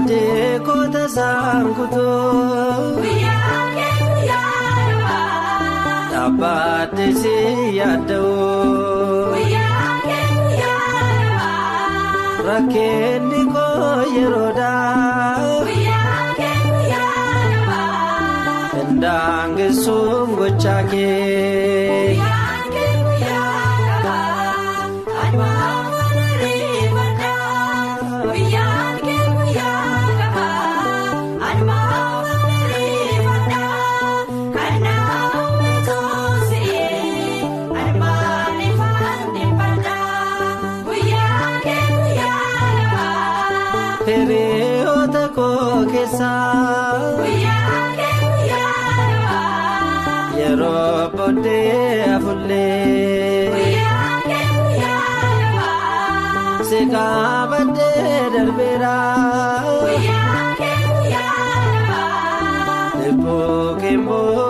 Yaadde koota saankutuu dhaabbatte si yaada'u rakkinni koo yeroodhaa ndaangeessuun gochaa kee. Hiriyoota koo keessaa yeroo booddee afullee si qabattee darbeera lubbuu keemmoo